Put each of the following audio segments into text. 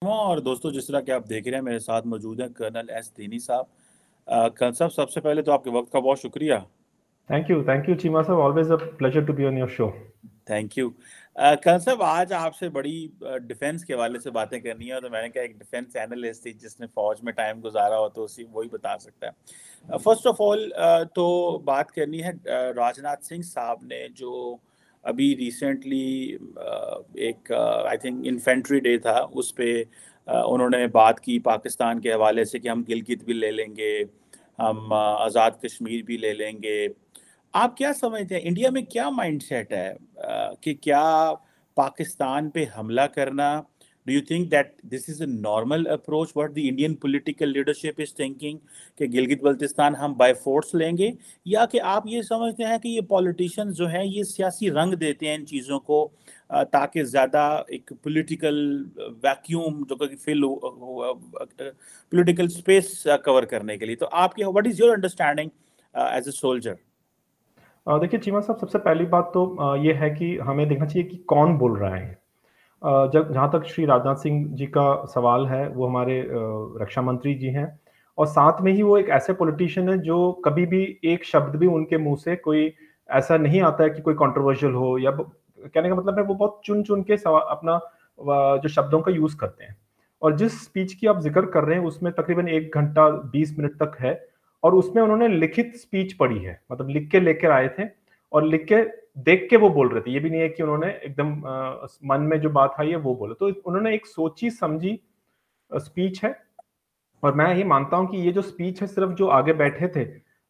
और दोस्तों, जिस तरह कि आप देख रहे हैं, मेरे साथ मौजूद हैं कर्नल एस दीनी साहब। कर्नल साहब, सबसे पहले तो आपके वक्त का बहुत शुक्रिया। Thank you, Chima sir. Always a pleasure to be on your show. Thank you. Colonel साहब, आज आपसे बड़ी डिफेंस के हवाले से बातें करनी है, तो मैंने कहा एक डिफेंस एनालिस्ट थी जिसने फौज में टाइम गुजारा हो तो उसी वही बता सकता है। फर्स्ट ऑफ ऑल तो बात करनी है राजनाथ सिंह साहब ने जो अभी रिसेंटली एक आई थिंक इन्फेंट्री डे था, उस पे उन्होंने बात की पाकिस्तान के हवाले से कि हम गिलगित भी ले लेंगे, हम आज़ाद कश्मीर भी ले लेंगे। आप क्या समझते हैं, इंडिया में क्या माइंडसेट है कि क्या पाकिस्तान पे हमला करना, do you think that this is a normal approach what the Indian political leadership is thinking कि गिलगित बल्तिस्तान हम बाय फोर्स लेंगे, या कि आप ये समझते हैं कि ये पॉलिटिशियंस जो हैं ये सियासी रंग देते हैं इन चीज़ों को ताकि ज़्यादा एक पॉलिटिकल वैक्यूम जो कि फिल पॉलिटिकल स्पेस कवर करने के लिए। तो आपके what is your understanding as a soldier? देखिए चीमा साहब, सबसे पहली बात तो ये है कि हमें देखना चाहिए कि कौन बोल रहा है। जब जहाँ तक श्री राजनाथ सिंह जी का सवाल है, वो हमारे रक्षा मंत्री जी हैं, और साथ में ही वो एक ऐसे पॉलिटिशियन है जो कभी भी एक शब्द भी उनके मुंह से कोई ऐसा नहीं आता है कि कोई कंट्रोवर्शियल हो, या कहने का मतलब है वो बहुत चुन चुन के अपना जो शब्दों का यूज करते हैं। और जिस स्पीच की आप जिक्र कर रहे हैं उसमें तकरीबन 1 घंटा 20 मिनट तक है, और उसमें उन्होंने लिखित स्पीच पढ़ी है, मतलब लिख के लेकर आए थे और लिख के देख के वो बोल रहे थे। ये भी नहीं है कि उन्होंने एकदम मन में जो बात आई है वो बोले, तो उन्होंने एक सोची समझी स्पीच है। और मैं ये मानता हूं कि ये जो स्पीच है सिर्फ जो आगे बैठे थे,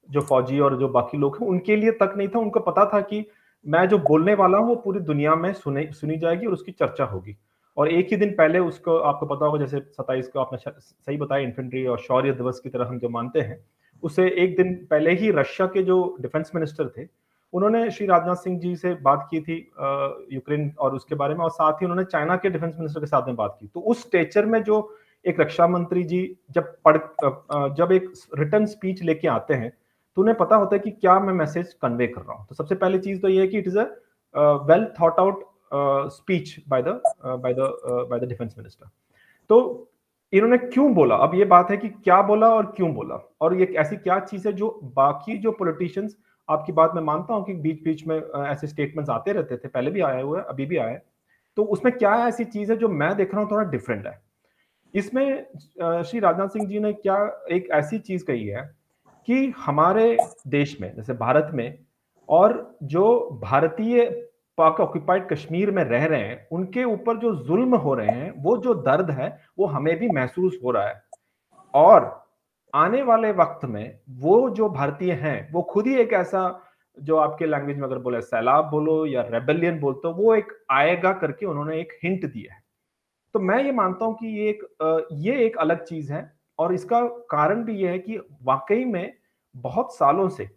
जो फौजी और जो बाकी लोग हैं, उनके लिए तक नहीं था। उनको पता था कि मैं जो बोलने वाला हूं वो पूरी दुनिया में सुनी जाएगी और उसकी चर्चा होगी। और एक ही दिन पहले उसको आपको पता होगा, जैसे 27 को आपने सही बताया, इन्फेंट्री और शौर्य दिवस की तरह हम जो मानते हैं, उससे एक दिन पहले ही रशिया के जो डिफेंस मिनिस्टर थे, उन्होंने श्री राजनाथ सिंह जी से बात की थी यूक्रेन और उसके बारे में, और साथ ही उन्होंने चाइना के डिफेंस मिनिस्टर के साथ में बात की। तो उस स्टेचर में जो एक रक्षा मंत्री जी जब एक रिटर्न स्पीच लेके आते हैं, तो उन्हें पता होता है कि क्या मैं मैसेज कन्वे कर रहा हूं। तो सबसे पहली चीज तो ये है कि it is a well thought out speech by the defence minister. तो इन्होंने क्यों बोला, अब ये बात है कि क्या बोला और क्यों बोला, और ये ऐसी क्या चीज है जो बाकी जो पॉलिटिशियंस, आपकी बात मैं मानता हूं कि बीच बीच में ऐसे स्टेटमेंट्स आते रहते थे, पहले भी आए हुए हैं, अभी भी आए, तो उसमें क्या ऐसी चीज है जो मैं देख रहा हूं थोड़ा डिफरेंट है इसमें। श्री राजनाथ सिंह जी ने क्या एक ऐसी चीज कही है कि हमारे देश में, जैसे भारत में, और जो भारतीय पाक ऑक्युपाइड कश्मीर में रह रहे हैं, उनके ऊपर जो जुल्म हो रहे हैं, वो जो दर्द है वो हमें भी महसूस हो रहा है। और आने वाले वक्त में वो जो भारतीय हैं वो खुद ही एक ऐसा, जो आपके लैंग्वेज में अगर बोले सैलाब बोलो या रेबेलियन बोलते हो, वो एक आएगा करके उन्होंने एक हिंट दिया है। तो मैं ये मानता हूं कि ये एक अलग चीज है। और इसका कारण भी ये है कि वाकई में बहुत सालों से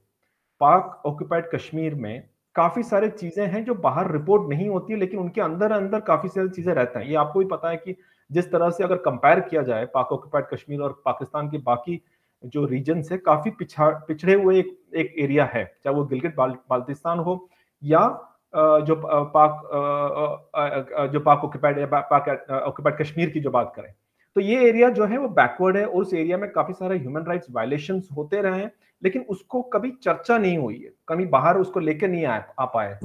पाक ऑक्युपाइड कश्मीर में काफी सारी चीजें हैं जो बाहर रिपोर्ट नहीं होती, लेकिन उनके अंदर अंदर काफी सारी चीजें रहता है। ये आपको भी पता है कि जिस तरह से अगर कंपेयर किया जाए पाक ऑक्युपाइड कश्मीर और पाकिस्तान के बाकी जो रीजन से, काफी पिछड़े हुए एक एरिया है, चाहे वो गिलगित बाल्टिस्तान हो, या जो पाक ऑक्युपाइड कश्मीर की जो बात करें, तो ये एरिया जो है वो बैकवर्ड है, और उस एरिया में काफी सारे ह्यूमन राइट्स वायलेशंस होते रहे हैं, लेकिन उसको कभी चर्चा नहीं हुई है, कभी बाहर उसको लेकर नहीं आ पाए।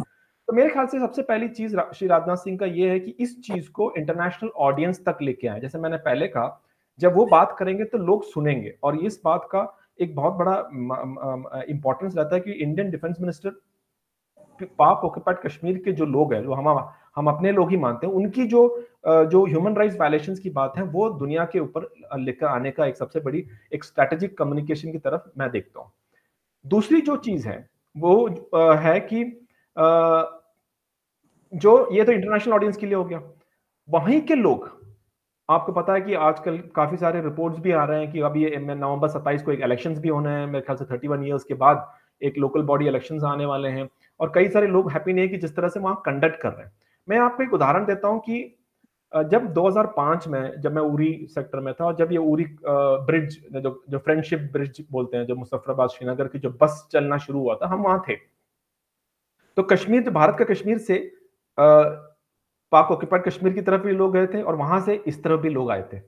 तो मेरे ख्याल से सबसे पहली चीज श्री राजनाथ सिंह का ये है कि इस चीज को इंटरनेशनल ऑडियंस तक लेके आए। जैसे मैंने पहले कहा, जब वो बात करेंगे तो लोग सुनेंगे, और इस बात का एक बहुत बड़ा इंपॉर्टेंस रहता है कि इंडियन डिफेंस मिनिस्टर पाक ऑक्युपाइड कश्मीर के जो लोग हैं, जो हम अपने लोग ही मानते हैं, उनकी जो ह्यूमन राइट्स वायलेशंस की बात है, वो दुनिया के ऊपर लेकर आने का एक सबसे बड़ी एक स्ट्रेटेजिक कम्युनिकेशन की तरफ मैं देखता हूं। दूसरी जो चीज है वो है कि जो ये तो इंटरनेशनल ऑडियंस के लिए हो गया। वहीं के लोग, आपको पता है कि आजकल काफी सारे रिपोर्ट्स भी आ रहे हैं कि अभी ये नवंबर 27 को एक इलेक्शंस भी होने हैं, मेरे ख्याल से 31 ईयर्स के बाद एक लोकल बॉडी इलेक्शंस आने वाले हैं, और कई सारे लोग हैप्पी नहीं है कि जिस तरह से वहां कंडक्ट कर रहे हैं। मैं आपको एक उदाहरण देता हूं कि जब 2005 में, जब मैं उरी सेक्टर में था, और जब ये उरी ब्रिज, जो फ्रेंडशिप ब्रिज बोलते हैं, जो मुजफ्फराबाद श्रीनगर की जो बस चलना शुरू हुआ था, हम वहां थे। तो कश्मीर, जो भारत का कश्मीर से पाक ऑक्यूपाइड कश्मीर की तरफ भी लोग गए थे और वहां से इस तरफ भी लोग आए थे।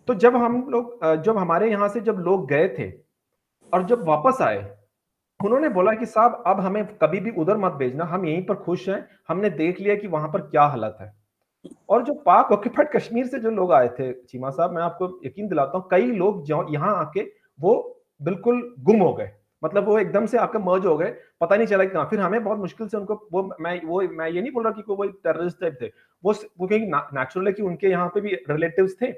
तो जब हम लोग जब हमारे यहाँ से जब लोग गए थे और जब वापस आए, उन्होंने बोला कि साहब अब हमें कभी भी उधर मत भेजना, हम यहीं पर खुश हैं, हमने देख लिया कि वहां पर क्या हालत है। और जो पाक ऑक्यूपाइड कश्मीर से जो लोग आए थे चीमा साहब, मैं आपको यकीन दिलाता हूँ, कई लोग जो यहाँ आके वो बिल्कुल गुम हो गए, मतलब वो एकदम से आकर मर्ज हो गए, पता नहीं चला कि कहाँ। फिर हमें बहुत मुश्किल से उनको, मैं ये नहीं बोल रहा कि वो टेररिस्ट टाइप थे, वो कहीं नेचुरल है कि उनके यहाँ पे भी रिलेटिव्स थे,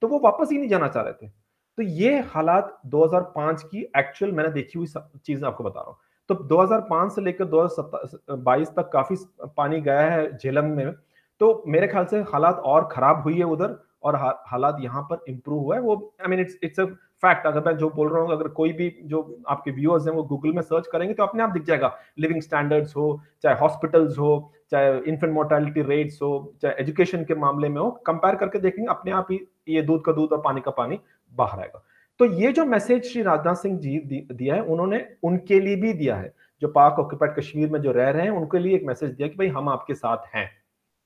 तो वो वापस ही नहीं जाना चाह रहे थे। तो ये हालात 2005 की एक्चुअल मैंने देखी हुई चीज आपको बता रहा हूँ। तो 2005 से लेकर 2022 तक काफी पानी गया है झेलम में, तो मेरे ख्याल से हालात और खराब हुई है उधर, और हालात यहाँ पर इंप्रूव हुआ है। वो I mean it's a fact. अगर मैं जो बोल रहा हूँ, अगर कोई भी जो आपके व्यूअर्स हैं वो गूगल में सर्च करेंगे तो अपने आप दिख जाएगा। लिविंग स्टैंडर्ड्स हो, चाहे हॉस्पिटल्स हो, चाहे इन्फेंट मोर्टेलिटी रेट्स हो, चाहे एजुकेशन के मामले में हो, कंपेयर करके देखेंगे अपने आप ही ये दूध का दूध और पानी का पानी बाहर आएगा। तो ये जो मैसेज श्री राजनाथ सिंह जी दिया है, उन्होंने उनके लिए भी दिया है, जो पाक ऑक्यूपाइड कश्मीर में जो रह रहे हैं उनके लिए एक मैसेज दिया कि भाई हम आपके साथ हैं,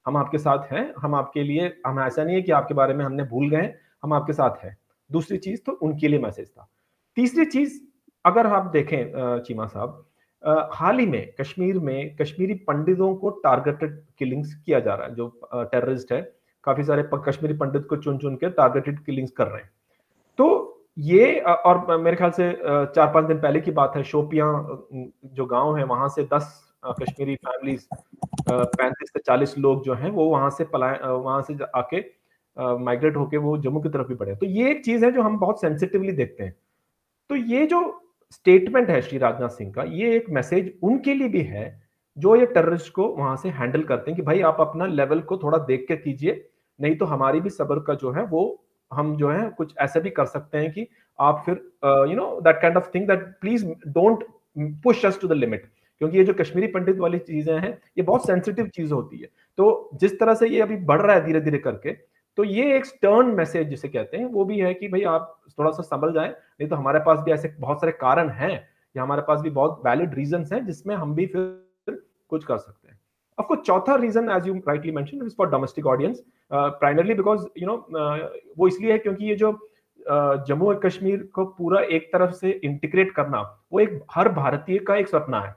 हम आपके साथ हैं, हम आपके लिए, हम ऐसा नहीं है कि आपके बारे में हमने भूल गए, हम आपके साथ हैं। दूसरी चीज तो उनके लिए मैसेज था। तीसरी चीज अगर आप देखें चीमा साहब, हाल ही में कश्मीर में कश्मीरी पंडितों को टारगेटेड किलिंग्स किया जा रहा है। जो टेररिस्ट है, काफी सारे कश्मीरी पंडित को चुन चुन के टारगेटेड किलिंग्स कर रहे हैं। तो ये और मेरे ख्याल से 4-5 दिन पहले की बात है, शोपियां जो गांव है वहां से 10 कश्मीरी फैमिलीज, 35 से 40 लोग जो हैं वो वहां से वहां से आके माइग्रेट होके वो जम्मू की तरफ भी बढ़े। तो ये एक चीज है जो हम बहुत सेंसिटिवली देखते हैं। तो ये जो स्टेटमेंट है श्री राजनाथ सिंह का, ये एक मैसेज उनके लिए भी है जो ये टेररिस्ट को वहां से हैंडल करते हैं कि भाई आप अपना लेवल को थोड़ा देख के कीजिए, नहीं तो हमारी भी सब्र का जो है वो, हम जो है कुछ ऐसे भी कर सकते हैं कि आप फिर you know that kind of thing, that please don't push us to the limit. क्योंकि ये जो कश्मीरी पंडित वाली चीजें हैं ये बहुत सेंसिटिव चीज होती है। तो जिस तरह से ये अभी बढ़ रहा है धीरे धीरे करके, तो ये एक स्टर्न मैसेज जिसे कहते हैं वो भी है कि भाई आप थोड़ा सा संभल जाएं, नहीं तो हमारे पास भी ऐसे बहुत सारे कारण हैं, या हमारे पास भी बहुत वैलिड रीजंस हैं जिसमें हम भी फिर कुछ कर सकते हैं। ऑफ कोर्स चौथा reason, as you rightly mention, is for domestic audience, primarily because you know वो इसलिए है क्योंकि ये जो जम्मू और कश्मीर को पूरा एक तरफ से इंटीग्रेट करना, वो एक हर भारतीय का एक सपना है।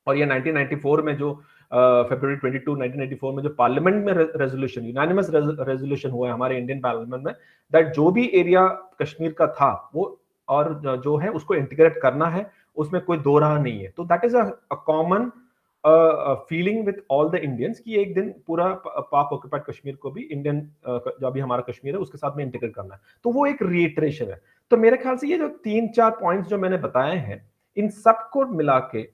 और ये 1994 में जो फरवरी 22 1994 में जो पार्लियामेंट में रेजोल्यूशन, यूनानिमस रेजोल्यूशन हुआ है हमारे इंडियन पार्लियामेंट में, दैट जो भी एरिया कश्मीर का था वो और जो है उसको इंटीग्रेट करना है, उसमें कोई दो राह नहीं है। तो that is a common feeling with all the Indians कि एक दिन पूरा पाक ऑक्यूपाइड कश्मीर को भी इंडियन जो अभी हमारा कश्मीर है उसके साथ में इंटीग्रेट करना है। तो वो एक रिएटरेशन है। तो मेरे ख्याल से ये जो 3-4 पॉइंट्स जो मैंने बताए हैं, इन सबको मिला के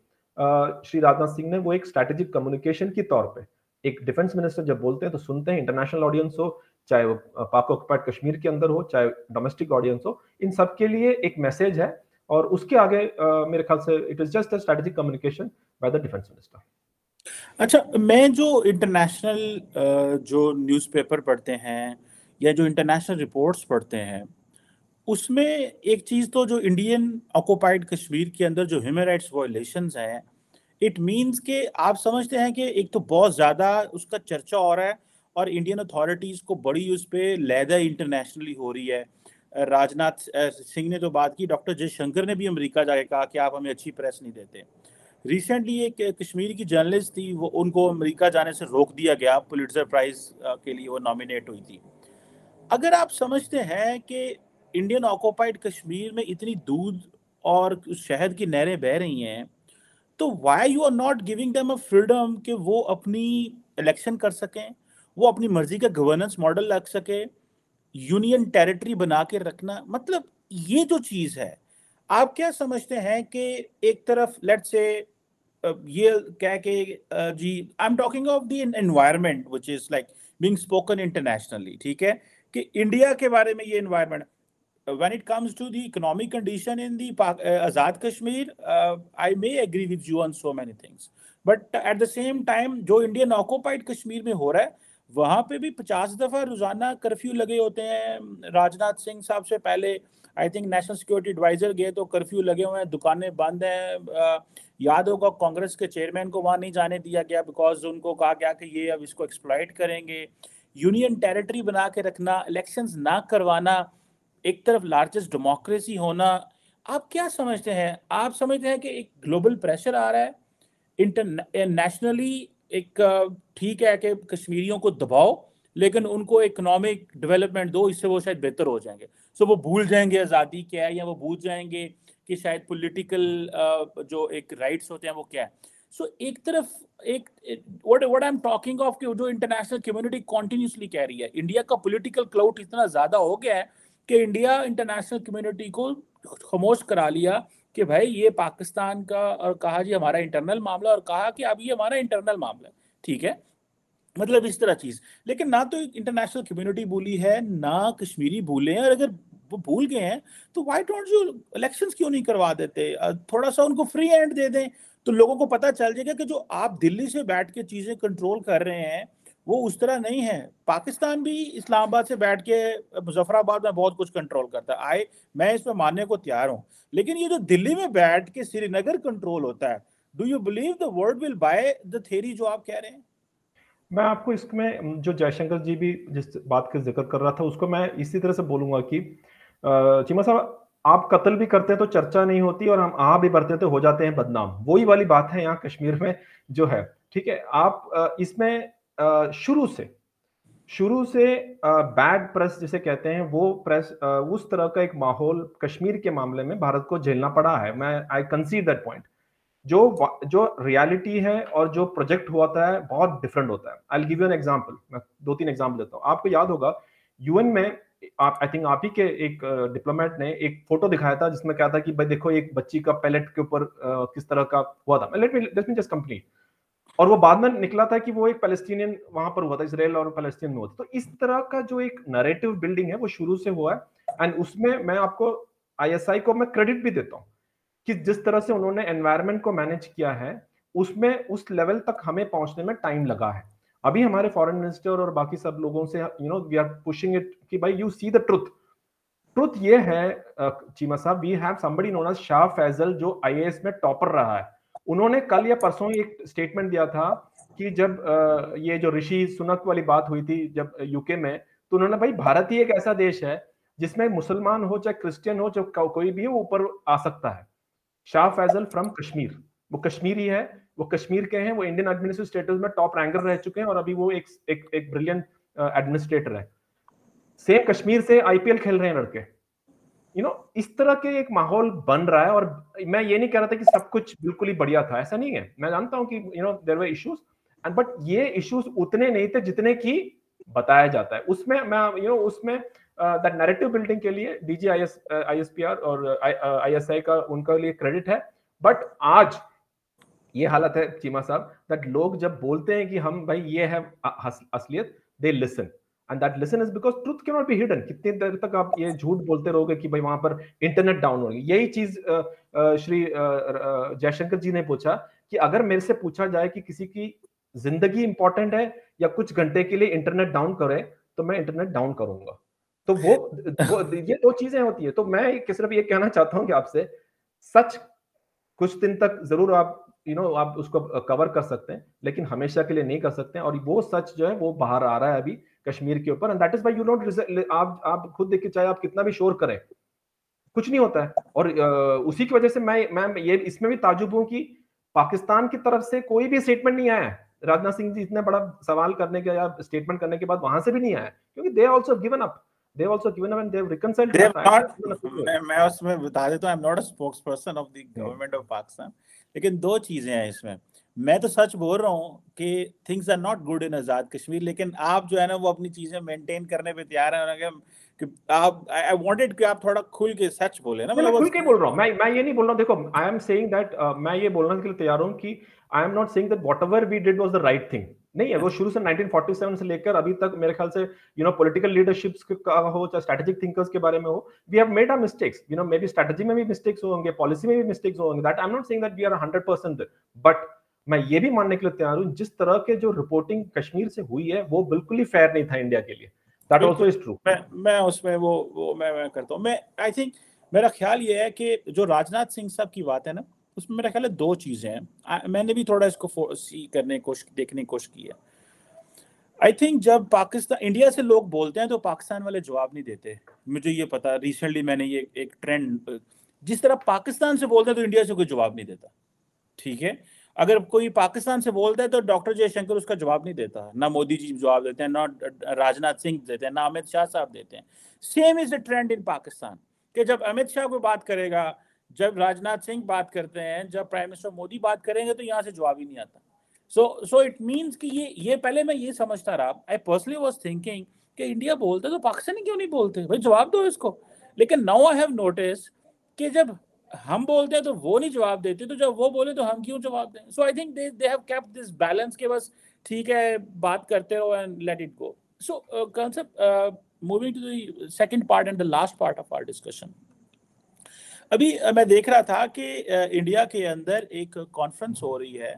श्री राजनाथ सिंह ने वो एक स्ट्रैटेजिक कम्युनिकेशन के तौर पे, एक डिफेंस मिनिस्टर जब बोलते हैं तो सुनते हैं, इंटरनेशनल ऑडियंस हो, चाहे वो पाक ऑक्यूपाइड कश्मीर के अंदर हो, चाहे डोमेस्टिक ऑडियंस हो, इन सब के लिए एक मैसेज है। और उसके आगे मेरे ख्याल से it is just a strategic communication by the defence minister. अच्छा, मैं जो इंटरनेशनल जो न्यूज़पेपर पढ़ते हैं या जो इंटरनेशनल रिपोर्ट्स पढ़ते हैं, उसमें एक चीज़ तो जो इंडियन ऑक्युपाइड कश्मीर के अंदर जो ह्यूमन राइट्स वायलेशंस हैं, इट मीन्स कि आप समझते हैं कि एक तो बहुत ज़्यादा उसका चर्चा हो रहा है और इंडियन अथॉरिटीज़ को बड़ी उस पर लहदा इंटरनेशनली हो रही है। राजनाथ सिंह ने जो बात की, डॉक्टर जयशंकर ने भी अमेरिका जाके कहा कि आप हमें अच्छी प्रेस नहीं देते। रिसेंटली एक कश्मीर की जर्नलिस्ट थी, वो उनको अमेरिका जाने से रोक दिया गया, पुलिट्जर प्राइज के लिए वो नॉमिनेट हुई थी। अगर आप समझते हैं कि इंडियन ऑक्युपाइड कश्मीर में इतनी दूध और शहद की नहरें बह रही हैं, तो why you are not giving them a freedom कि वो अपनी इलेक्शन कर सकें, वो अपनी मर्जी का गवर्नेंस मॉडल रख सके, यूनियन टेरिटरी बना के रखना, मतलब ये जो चीज़ है, आप क्या समझते हैं कि एक तरफ लेट्स से ये कह के जी I am talking of the environment which is like being spoken internationally, ठीक है, कि इंडिया के बारे में ये environment, when it comes to the economic condition in the Azad Kashmir, I may agree with you on so many things, but at the same time जो Indian occupied Kashmir में हो रहा है, वहाँ पे भी 50 दफ़ा रोजाना कर्फ्यू लगे होते हैं। राजनाथ सिंह साहब से पहले I think national security advisor गए तो कर्फ्यू लगे हुए हैं, दुकानें बंद हैं, याद होगा कांग्रेस के चेयरमैन को वहां नहीं जाने दिया गया बिकॉज उनको कहा गया कि ये अब इसको एक्सप्लॉइट करेंगे। यूनियन टेरिटरी बना के रखना, इलेक्शंस ना करवाना, एक तरफ लार्जेस्ट डेमोक्रेसी होना। आप क्या समझते हैं? आप समझते हैं कि एक ग्लोबल प्रेशर आ रहा है इंटरनेशनली, एक ठीक है कि कश्मीरियों को दबाओ लेकिन उनको इकोनॉमिक डेवलपमेंट दो, इससे वो शायद बेहतर हो जाएंगे। सो वो भूल जाएंगे आज़ादी क्या है, या वो भूल जाएंगे कि शायद पॉलिटिकल जो एक राइट्स होते हैं वो क्या है। सो एक तरफ एक what I am talking of कि जो इंटरनेशनल कम्युनिटी कॉन्टिन्यूसली कह रही है, इंडिया का पॉलिटिकल क्लाउड इतना ज़्यादा हो गया है कि इंडिया इंटरनेशनल कम्युनिटी को खामोश करा लिया कि भाई ये पाकिस्तान का, और कहा जी हमारा इंटरनल मामला, और कहा कि अब ये हमारा इंटरनल मामला है, ठीक है, मतलब इस तरह चीज। लेकिन ना तो इंटरनेशनल कम्युनिटी भूली है, ना कश्मीरी भूले हैं, और अगर वो भूल गए हैं तो व्हाई डोंट यू इलेक्शंस क्यों नहीं करवा देते? थोड़ा सा उनको फ्री हैंड दे दें तो लोगों को पता चल जाएगा कि जो आप दिल्ली से बैठ के चीजें कंट्रोल कर रहे हैं वो उस तरह नहीं है। पाकिस्तान भी इस्लामाबाद से बैठ के मुजफ्फराबाद में बहुत कुछ कंट्रोल करता है, मैं इसमें मानने को तैयार हूँ। लेकिन ये जो दिल्ली में बैठ के श्रीनगर कंट्रोल होता है, do you believe the world will by the theory जो आप कह रहे हैं? मैं आपको इसमें जो जयशंकर जी भी जिस बात का जिक्र कर रहा था उसको मैं इसी तरह से बोलूंगा कि चीमा साहब, आप कत्ल भी करते हैं तो चर्चा नहीं होती, और हम आ भी बढ़ते तो हो जाते हैं बदनाम। वही वाली बात है यहाँ कश्मीर में जो है, ठीक है। आप इसमें शुरू से बैड प्रेस जिसे कहते हैं, वो प्रेस उस तरह का एक माहौल कश्मीर के मामले में भारत को झेलना पड़ा है। मैं आई कंसीड दैट पॉइंट। जो रियलिटी है और जो प्रोजेक्ट हुआ था है बहुत डिफरेंट होता है। I give you an example, मैं 2-3 एग्जांपल देता हूँ। आपको याद होगा यूएन में आप, आई थिंक आप ही के एक डिप्लोमेट ने एक फोटो दिखाया था जिसमें क्या था कि भाई देखो एक बच्ची का पैलेट के ऊपर किस तरह का हुआ था। Let me just complete. और वो बाद में निकला था कि वो एक पैलेस्टीनियन वहां पर हुआ था, इसराइल और पैलेस्टीन में हुआ था। तो इस तरह का जो एक नैरेटिव बिल्डिंग है वो शुरू से हुआ है। एंड उसमें मैं आपको आईएसआई को मैं क्रेडिट भी देता हूँ कि जिस तरह से उन्होंने एनवायरनमेंट को मैनेज किया है, उसमें उस लेवल तक हमें पहुंचने में टाइम लगा है। अभी हमारे फॉरेन मिनिस्टर और बाकी सब लोगों से वी आर पुशिंग इट कि भाई यू सी द ट्रुथ ये है चीमा साहब, we have somebody known as Shah Faisal जो आईएएस में टॉपर रहा है। उन्होंने कल या परसों एक स्टेटमेंट दिया था कि जब ये जो ऋषि सुनक वाली बात हुई थी जब यूके में, तो उन्होंने भाई भारत ही एक ऐसा देश है जिसमें मुसलमान हो चाहे क्रिश्चियन हो चाहे कोई भी हो ऊपर आ सकता है। शाह फैजल फ्रॉम कश्मीर, वो कश्मीरी है, वो कश्मीर के हैं, वो इंडियन एडमिनिस्ट्रेटिव स्टेटस में टॉप रैंकर रह चुके हैं और अभी वो एक ब्रिलियंट एडमिनिस्ट्रेटर है। सेम कश्मीर से आईपीएल खेल रहे हैं लड़के। इस तरह के एक माहौल बन रहा है। और मैं ये नहीं कह रहा था कि सब कुछ बिल्कुल ही बढ़िया था, ऐसा नहीं है। मैं जानता हूं कि देयर वर इश्यूज, बट ये इश्यूज उतने नहीं थे जितने की बताया जाता है। उसमें मैं उसमें दैट नैरेटिव बिल्डिंग के लिए डीजी आईएसपीआर और आईएसआई का उनका लिए क्रेडिट है। बट आज ये हालत है चीमा साहब, दैट लोग जब बोलते हैं कि हम भाई ये है असलियत, they listen, and that listen is because truth can not be hidden. कितनी देर तक आप ये झूठ बोलते रहोगे कि भाई वहां पर इंटरनेट डाउन हो गई? यही चीज श्री जयशंकर जी ने पूछा कि अगर मेरे से पूछा जाए कि किसी की जिंदगी इंपॉर्टेंट है या कुछ घंटे के लिए इंटरनेट डाउन करे, तो मैं इंटरनेट डाउन करूंगा। तो वो ये दो चीजें होती है। तो मैं सिर्फ ये कहना चाहता हूं कि आपसे, सच कुछ दिन तक जरूर आप आप उसको कवर कर सकते हैं, लेकिन हमेशा के लिए नहीं कर सकते हैं। और वो सच जो है वो बाहर आ रहा है अभी कश्मीर के ऊपर, and that is why you don't, आप खुद देखिए, चाहे आप कितना भी शोर करें कुछ नहीं होता है। और उसी की वजह से मैं ये इसमें भी ताजुब हूं कि पाकिस्तान की तरफ से कोई भी स्टेटमेंट नहीं आया है। राजनाथ सिंह जी इतने बड़ा सवाल करने के या स्टेटमेंट करने के बाद वहां से भी नहीं आया, क्योंकि they also given up, and they have reconciled to the fact. मैं उसमें बता देता हूं, I am not a spokesperson of the government of Pakistan. लेकिन दो चीजें हैं इसमें। मैं तो सच बोल रहा हूँ कि things are not good in Azad Kashmir, लेकिन आप जो है ना वो अपनी चीजें मेंटेन करने पे तैयार हैं कि आप, आई वांटेड कि आप थोड़ा खुल के सच बोले ना। मैं खुल के बोल रहा हूँ, मैं ये नहीं बोल रहा हूँ। देखो, आई एम सेइंग दैट, मैं ये बोलने के लिए तैयार हूँ कि I am not saying that whatever we did was the right thing. नहीं है, वो शुरू से 1947 से लेकर अभी तक मेरे ख्याल से पॉलिटिकल लीडरशिप्स का हो चाहे स्ट्रेटेजिक थिंकर्स के बारे में हो, we have made our mistakes. Maybe strategy में भी मिस्टेक्स होंगे, पॉलिसी में भी मिस्टेक्स होंगे, that I am not saying that we are 100%, but मैं ये भी मानने के लिए तैयार हूँ जिस तरह के जो रिपोर्टिंग कश्मीर से हुई है वो बिल्कुल ही फेयर नहीं था इंडिया के लिए। That also is true. मैं उसमें वो मैं करता हूँ। मैं आई थिंक मेरा ख्याल ये है कि जो राजनाथ सिंह साहब की बात है ना, उसमें मेरा ख्याल है दो चीजें हैं। मैंने भी थोड़ा इसको देखने की कोशिश की है। आई थिंक जब पाकिस्तान इंडिया से लोग बोलते हैं तो पाकिस्तान वाले जवाब नहीं देते। मुझे ये पता, रिसेंटली मैंने ये एक ट्रेंड, जिस तरह पाकिस्तान से बोलते हैं तो इंडिया से कोई जवाब नहीं देता। ठीक है, अगर कोई पाकिस्तान से बोलता है तो डॉक्टर जयशंकर उसका जवाब नहीं देता, ना मोदी जी जवाब देते हैं, ना राजनाथ सिंह देते हैं, ना अमित शाह साहब देते हैं। सेम इज द ट्रेंड इन पाकिस्तान कि जब अमित शाह को बात करेगा, जब राजनाथ सिंह बात करते हैं, जब प्राइम मिनिस्टर मोदी बात करेंगे तो यहाँ से जवाब ही नहीं आता। सो इट मीन्स कि ये पहले मैं ये समझता रहा, आई पर्सनली वाज थिंकिंग कि इंडिया बोलते तो पाकिस्तानी क्यों नहीं बोलते, भाई जवाब दो इसको। लेकिन नाउ आई हैव नोटिस कि जब हम बोलते हैं तो वो नहीं जवाब देते, तो जब वो बोले तो हम क्यों जवाब दें। So I think they have kept this balance के बस ठीक है बात करते रहो and let it go. So concept moving to the second part and the last part of our discussion. अभी मैं देख रहा था कि इंडिया के अंदर एक कॉन्फ्रेंस हो रही है,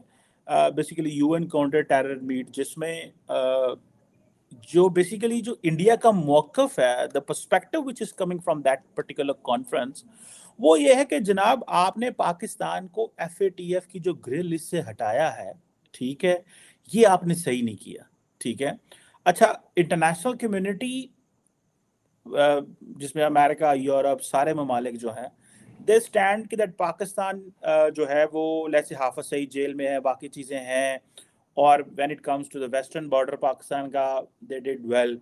basically UN counter terror meet, जिसमें जो बेसिकली जो इंडिया का मौक़िफ़ है, the perspective which is coming from that particular conference, वो ये है कि जनाब आपने पाकिस्तान को FATF की जो ग्रे लिस्ट से हटाया है, ठीक है, ये आपने सही नहीं किया। ठीक है, अच्छा, इंटरनेशनल कम्युनिटी जिसमें अमेरिका, यूरोप, सारे ममालिक जो हैं, दे स्टैंड कि दैट पाकिस्तान जो है वो let's say Hafiz Saeed jail में है, बाकी चीज़ें हैं, और when it comes to the western border Pakistan का दे डिड वेल।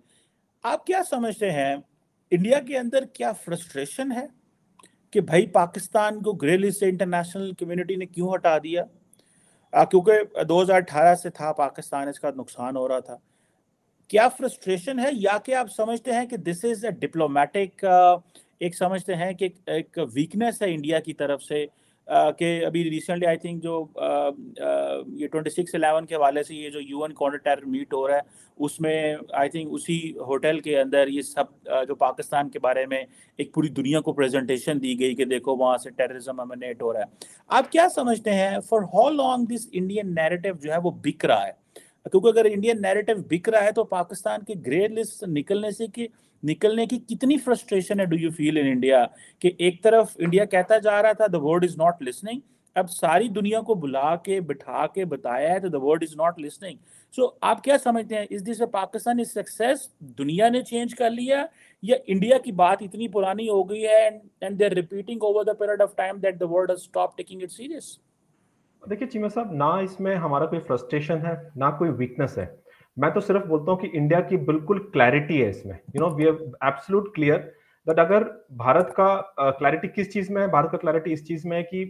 आप क्या समझते हैं, इंडिया के अंदर क्या फ्रस्ट्रेशन है कि भाई पाकिस्तान को ग्रे लिस्ट से इंटरनेशनल कम्युनिटी ने क्यों हटा दिया? क्योंकि 2018 से था पाकिस्तान, इसका नुकसान हो रहा था। क्या फ्रस्ट्रेशन है, या कि आप समझते हैं कि दिस इज अ डिप्लोमेटिक, एक समझते हैं कि एक वीकनेस है इंडिया की तरफ से, कि अभी रिसेंटली आई थिंक जो ये 26/11 के हवाले से ये जो यूएन काउंटर टेरर मीट हो रहा है, उसमें आई थिंक उसी होटल के अंदर ये सब जो पाकिस्तान के बारे में एक पूरी दुनिया को प्रेजेंटेशन दी गई कि देखो वहाँ से टेररिज्म एमिनेट हो रहा है। आप क्या समझते हैं, for how long this Indian narrative जो है वो बिक रहा है? क्योंकि अगर इंडियन नैरेटिव बिक रहा है तो पाकिस्तान के ग्रे लिस्ट निकलने की कितनी फ्रस्ट्रेशन है, do you feel in India, कि एक तरफ इंडिया कहता जा रहा था the world is not listening, अब सारी दुनिया को बुला के बिठा के बताया है तो the world is not listening. So आप क्या समझते हैं, is this a Pakistani success, दुनिया ने चेंज कर लिया, या इंडिया की बात इतनी पुरानी हो गई है and they are repeating over the period of time that the world has stopped taking it serious? देखिए चीमा साहब, ना इसमें हमारा कोई फ्रस्ट्रेशन है, ना कोई वीकनेस है। मैं तो सिर्फ बोलता हूँ कि इंडिया की बिल्कुल क्लैरिटी है इसमें। We are absolute clear that अगर भारत का क्लैरिटी किस चीज में है, भारत का क्लैरिटी इस चीज में है कि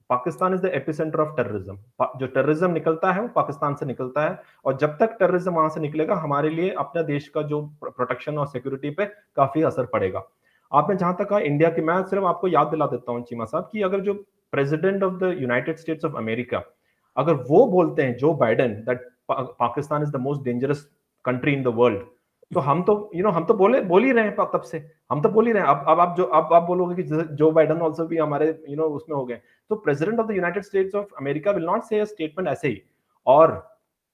Pakistan is the epicentre of terrorism. जो टेररिज्म निकलता है वो पाकिस्तान से निकलता है, और जब तक टेररिज्म वहां से निकलेगा हमारे लिए अपने देश का जो प्रोटेक्शन और सिक्योरिटी पे काफी असर पड़ेगा। आपने जहां तक कहा इंडिया की, मैं सिर्फ आपको याद दिला देता हूँ चीमा साहब कि अगर जो president of the United states of America, अगर वो बोलते हैं, Joe Biden, that Pakistan is the most dangerous country in the world, तो हम तो हम तो बोल ही रहे हैं तब से, हम तो बोल ही रहे हैं। अब आप बोलोगे कि जो बाइडेन आल्सो भी हमारे उसमें हो गए, तो president of the United states of America will not से अ स्टेटमेंट ऐसे ही। और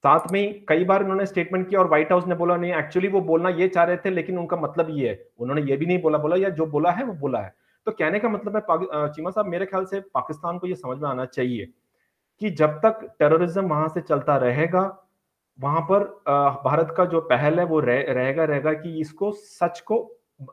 साथ में कई बार उन्होंने स्टेटमेंट किया और व्हाइट हाउस ने बोला नहीं, एक्चुअली वो बोलना ये चाह रहे थे लेकिन उनका मतलब ये है, उन्होंने ये भी नहीं बोला या जो बोला है वो बोला है। तो कहने का मतलब है चीमा साहब, मेरे ख्याल से पाकिस्तान को ये समझ में आना चाहिए कि जब तक टेररिज्म वहां से चलता रहेगा, वहां पर भारत का जो पहल है वो रहेगा कि इसको सच को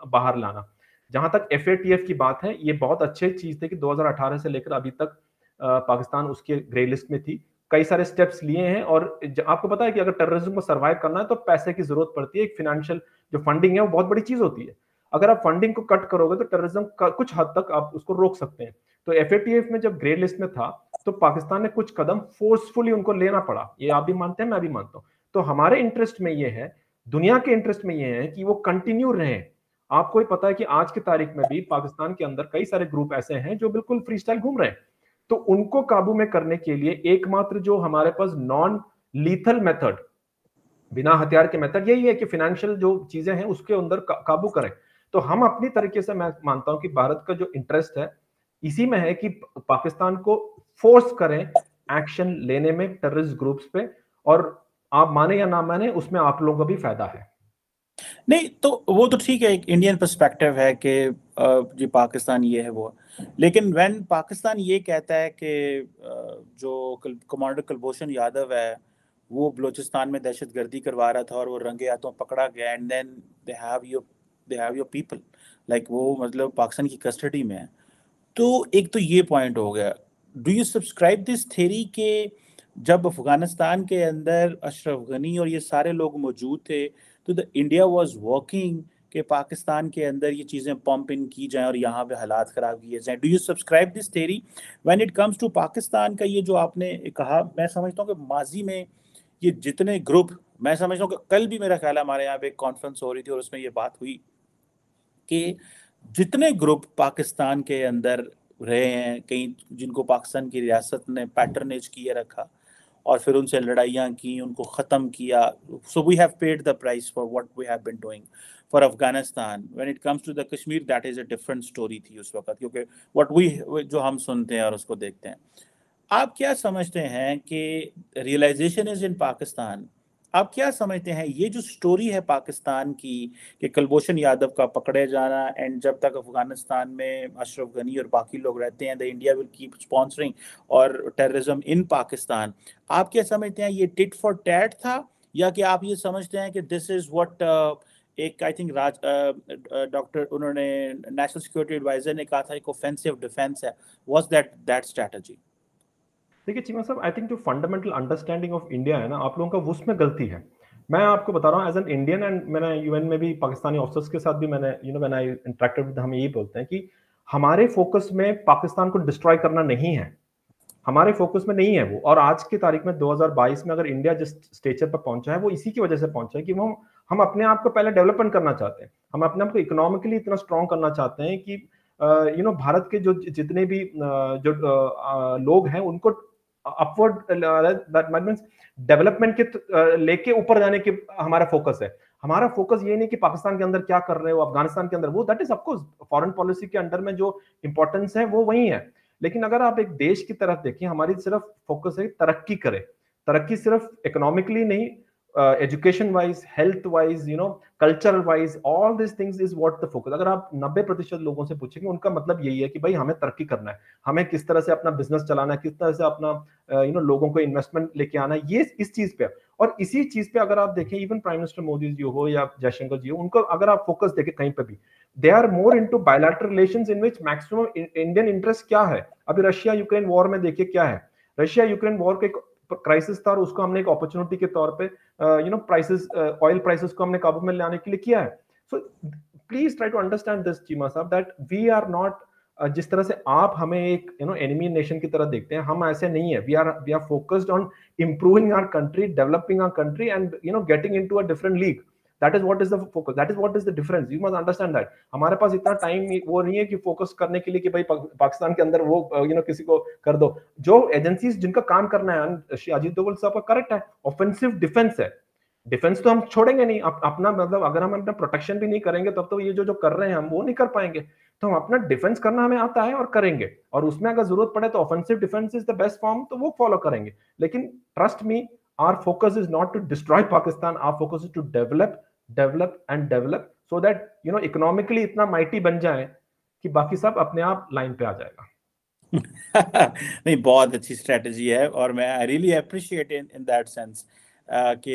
बाहर लाना। जहां तक FATF की बात है, ये बहुत अच्छी चीज थी कि 2018 से लेकर अभी तक पाकिस्तान उसके ग्रे लिस्ट में थी। कई सारे स्टेप्स लिए हैं, और आपको पता है कि अगर टेररिज्म को सर्वाइव करना है तो पैसे की जरूरत पड़ती है। एक फाइनेंशियल जो फंडिंग है वो बहुत बड़ी चीज होती है। अगर आप फंडिंग को कट करोगे तो टेररिज्म कुछ हद तक आप उसको रोक सकते हैं। तो FATF में जब ग्रे लिस्ट में था तो पाकिस्तान ने कुछ कदम फोर्सफुली उनको लेना पड़ा, ये आप भी मानते हैं, मैं भी मानता हूं। तो हमारे इंटरेस्ट में ये है, दुनिया के इंटरेस्ट में ये है कि वो कंटिन्यू रहे। आपको ही पता है कि आज की तारीख में भी पाकिस्तान के अंदर कई सारे ग्रुप ऐसे हैं जो बिल्कुल फ्री स्टाइल घूम रहे हैं। तो उनको काबू में करने के लिए एकमात्र जो हमारे पास नॉन लीथल मेथड, बिना हथियार के मेथड, यही है कि फाइनेंशियल जो चीजें हैं उसके अंदर काबू करें। तो हम अपनी तरीके से, मैं मानता हूं कि भारत का जो इंटरेस्ट है इसी में है कि पाकिस्तान को फोर्स करें एक्शन लेने में टेररिस्ट ग्रुप्स पे, और आप माने या ना माने उसमें आप लोगों का भी फायदा है। नहीं तो वो तो ठीक है, एक इंडियन पर्सपेक्टिव है कि जी पाकिस्तान ये है वो है। लेकिन व्हेन पाकिस्तान ये कहता है कि जो कमांडर कुलभूषण यादव है वो बलूचिस्तान में दहशतगर्दी करवा रहा था और वो रंगे हाथों पकड़ा गया, and then they have your people, like वो मतलब पाकिस्तान की कस्टडी में है। तो एक तो ये पॉइंट हो गया। Do you subscribe this theory के जब अफगानिस्तान के अंदर अशरफ गनी और ये सारे लोग मौजूद थे तो द इंडिया वाज वर्किंग कि पाकिस्तान के अंदर ये चीज़ें पंप इन की जाएं और यहाँ पे हालात ख़राब किए जाएं? Do you subscribe this theory when it comes to Pakistan का? ये जो आपने कहा, मैं समझता हूँ कि माजी में ये जितने ग्रुप, मैं समझता हूँ कि कल भी मेरा ख्याल है हमारे यहाँ पे एक कॉन्फ्रेंस हो रही थी और उसमें ये बात हुई कि जितने ग्रुप पाकिस्तान के अंदर रहे हैं, कहीं जिनको पाकिस्तान की रियासत ने पैटर्नेज किए रखा और फिर उनसे लड़ाइयाँ की, उनको ख़त्म किया, so we have paid the price for what we have been doing for Afghanistan. When it comes to the Kashmir that is a different story थी उस वक्त, क्योंकि व्हाट वी जो हम सुनते हैं और उसको देखते हैं। आप क्या समझते हैं कि रियलाइजेशन इज इन पाकिस्तान? आप क्या समझते हैं ये जो स्टोरी है पाकिस्तान की कि कुलभूषण यादव का पकड़े जाना, एंड जब तक अफगानिस्तान में अशरफ गनी और बाकी लोग रहते हैं the India will keep sponsoring और टेररिज्म इन पाकिस्तान, आप क्या समझते हैं ये टिट फॉर टैट था, या कि आप ये समझते हैं कि दिस इज व्हाट एक आई थिंक राज डॉक्टर उन्होंने नेशनल सिक्योरिटी एडवाइजर ने कहा था एक ऑफेंसिव डिफेंस है, वाज दैट स्ट्रैटेजी? देखिए चीमा साहब, आई थिंक जो फंडामेंटल अंडरस्टैंडिंग ऑफ इंडिया है ना, आप लोगों का उसमें गलती है। मैं आपको बता रहा हूँ एज एन इंडियन, एंड मैंने यूएन में भी पाकिस्तानी ऑफिसर्स के साथ भी मैंने व्हेन आई इंटरेक्टेड विद, हम यही बोलते हैं कि हमारे फोकस में पाकिस्तान को डिस्ट्रॉय करना नहीं है, हमारे फोकस में नहीं है वो। और आज की तारीख में 2022 में अगर इंडिया जिस स्टेचर पर पहुंचा है वो इसी की वजह से पहुंचा है कि वो हम अपने आप को पहले डेवलपमेंट करना चाहते हैं, हम अपने आप को इकोनॉमिकली इतना स्ट्रांग करना चाहते हैं कि भारत के जो जितने भी जो लोग हैं उनको अपवर्ड डेवलपमेंट के लेके ऊपर जाने के हमारा फोकस है। हमारा फोकस ये नहीं कि पाकिस्तान के अंदर क्या कर रहे हो, अफगानिस्तान के अंदर, वो that is of course foreign policy के अंडर में जो इंपॉर्टेंस है वो वही है। लेकिन अगर आप एक देश की तरफ देखें, हमारी सिर्फ फोकस है तरक्की करे, तरक्की सिर्फ इकोनॉमिकली नहीं, education wise, health wise, cultural wise, all this things is what the focus. अगर आप 90% लोगों से पूछेंगे उनका मतलब यही है कि भाई हमें तरक्की करना है, हमें किस तरह से अपना बिजनेस चलाना है, किस तरह से अपना लोगों को इन्वेस्टमेंट लेके आना है, ये इस चीज पे। और इसी चीज पे अगर आप देखें, even prime minister Modi ji हो या जयशंकर जी हो, उनको अगर आप फोकस देखें कहीं पे भी, they are more into bilateral relations in which maximum Indian interest क्या है। अभी रशिया यूक्रेन वॉर में देखिए क्या है, रशिया यूक्रेन वॉर के क्राइसिस था और उसको हमने एक अपॉर्चुनिटी के तौर पे प्राइसेस, ऑयल प्राइसेस को हमने काबू में लाने के लिए किया है। So please try to understand this Cheema साहब, दैट वी आर नॉट, जिस तरह से आप हमें एक एनिमी नेशन की तरह देखते हैं, हम ऐसे नहीं है। We are focused on improving our country, developing our country, and getting into a different league. That is what is the focus, that is what is the difference, you must understand that. हमारे पास इतना time वो नहीं है कि focus करने के लिए कि भाई पाकिस्तान के अंदर वो किसी को कर दो। जो एजेंसीज जिनका काम करना है, श्री अजीत डोभाल साहब का करेक्ट है, ऑफेंसिव डिफेंस है। डिफेंस तो हम छोड़ेंगे नहीं, अपना मतलब अगर हम अपना प्रोटेक्शन भी नहीं करेंगे तब तो ये जो कर रहे हैं हम वो नहीं कर पाएंगे। तो हम अपना डिफेंस करना हमें आता है और करेंगे, और उसमें अगर जरूरत पड़े तो offensive defence is the best form, तो वो फॉलो करेंगे। लेकिन trust me, our focus is not to destroy Pakistan, our focus is to develop, develop and develop, so that economically इतना माइटी बन जाए कि बाकी सब अपने आप लाइन पे आ जाएगा। नहीं, बहुत अच्छी स्ट्रेटजी है और मैं I really appreciate in that sense कि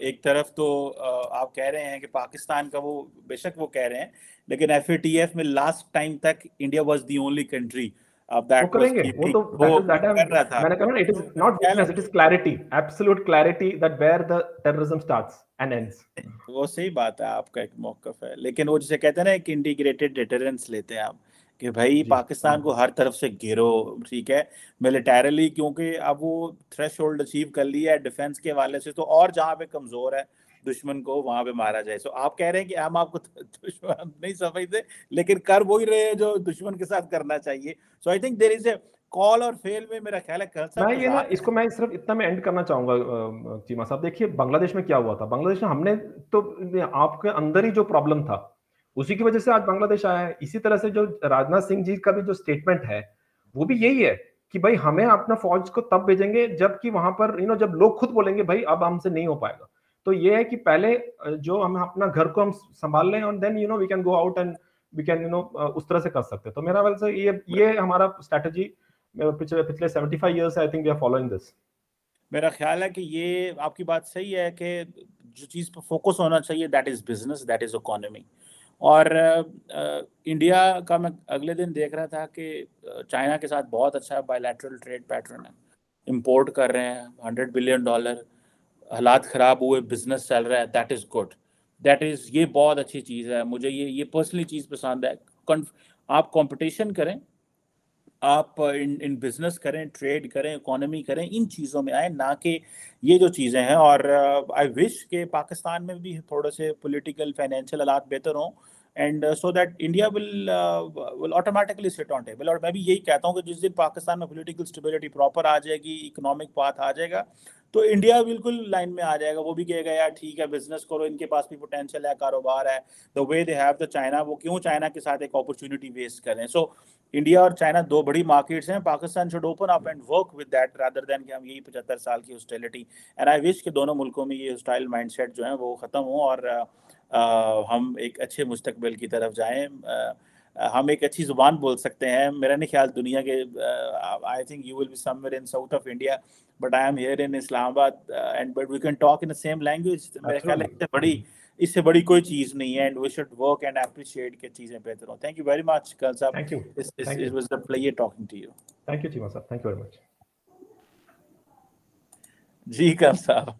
एक तरफ तो आप कह रहे हैं कि पाकिस्तान का वो बेशक वो कह रहे हैं, लेकिन एफएटीएफ में लास्ट टाइम तक India was the only country वो दैट वाज करेंगे, वो कीपिंग, तो वो दैट कर रहा था। मैंने कहा ना, इट इज तो not weakness, it is clarity, absolute clarity that where the terrorism starts and ends. वो सही बात है, आपका एक मौकफ है, लेकिन वो जिसे कहते हैं ना एक इंटीग्रेटेड डिटरेंस लेते हैं आप कि भाई जी पाकिस्तान को हर तरफ से घेरो, ठीक है, मिलिटरली, क्योंकि अब वो थ्रेशोल्ड अचीव कर लिया है डिफेंस के वाले से, तो और जहाँ पे कमजोर है दुश्मन को वहां पे मारा जाए। सो आप कह रहे हैं कि हम आपको दुश्मन नहीं समझते, लेकिन कर वही रहे हैं जो दुश्मन के साथ करना चाहिए। So I think there is a call और फेल में, मेरा ख्याल है कल साहब मैं कुछ ये ना, आ इसको मैं सिर्फ इतना में एंड करना चाहूंगा चीमा साहब। देखिए बांग्लादेश में क्या हुआ था, बांग्लादेश में हमने तो आपके अंदर ही जो प्रॉब्लम था उसी की वजह से आज बांग्लादेश आया है। इसी तरह से जो राजनाथ सिंह जी का भी जो स्टेटमेंट है वो भी यही है कि भाई हमें अपना फौज को तब भेजेंगे जबकि वहां पर जब लोग खुद बोलेंगे भाई अब हमसे नहीं हो पाएगा। तो ये है कि पहले जो हम अपना घर को हम संभाल लें और then we can go out and we can उस तरह से कर सकते हैं। तो मेरा वैसे ये हमारा स्ट्रेटजी पिछले 75 years I think we are following this. मेरा ख्याल है कि ये आपकी बात सही है कि जो चीज़ पर फोकस होना चाहिए that is business, that is economy. और इंडिया का मैं अगले दिन देख रहा था कि चाइना के साथ बहुत अच्छा बायलैटरल ट्रेड पैटर्न है, इंपोर्ट कर रहे हैं $100 बिलियन, हालात ख़राब हुए, बिजनेस चल रहा है, that is good, that is ये बहुत अच्छी चीज़ है। मुझे ये पर्सनली चीज़ पसंद है। आप कंपटीशन करें, आप इन बिजनेस करें, ट्रेड करें, इकोनॉमी करें, इन चीज़ों में आए, ना कि ये जो चीज़ें हैं। और आई विश के पाकिस्तान में भी थोड़े से पॉलिटिकल फाइनेंशियल हालात बेहतर हों and so that India will automatically sit on table. और मैं भी यही कहता हूँ कि जिस दिन पाकिस्तान में पॉलिटिकल स्टेबिलिटी प्रॉपर आ जाएगी, इकोनॉमिक पाथ आ जाएगा, तो इंडिया बिल्कुल लाइन में आ जाएगा। वो भी कहेगा यार ठीक है, बिजनेस करो, इनके पास भी पोटेंशियल है, कारोबार है, the way they have the China, वो क्यों चाइना के साथ एक अपॉर्चुनिटी वेस्ट करें। सो इंडिया और चाइना दो बड़ी मार्केट्स हैं, Pakistan should open up and work with that rather than कि हम यही 75 साल की हॉस्टिलिटी। एंड आई विश कि दोनों मुल्कों में ये हॉस्टाइल माइंडसेट जो है वो ख़त्म हो और हम एक अच्छे मुस्तकबिल की तरफ जाएं। हम एक अच्छी ज़ुबान बोल सकते हैं। मेरा नहीं ख्याल दुनिया के, I think you will be somewhere in south of India but I am here in Islamabad and but we can talk in the same language. मेरा ख्याल है इससे बड़ी कोई चीज़ नहीं है and we should work and appreciate कि चीज़ें बेहतर हों। थैंक यू वेरी मच कल साहब। Thank you. It was a pleasure talking to you. Thank you Cheema साहब, थैंक यू वेरी मच। जी कल साहब।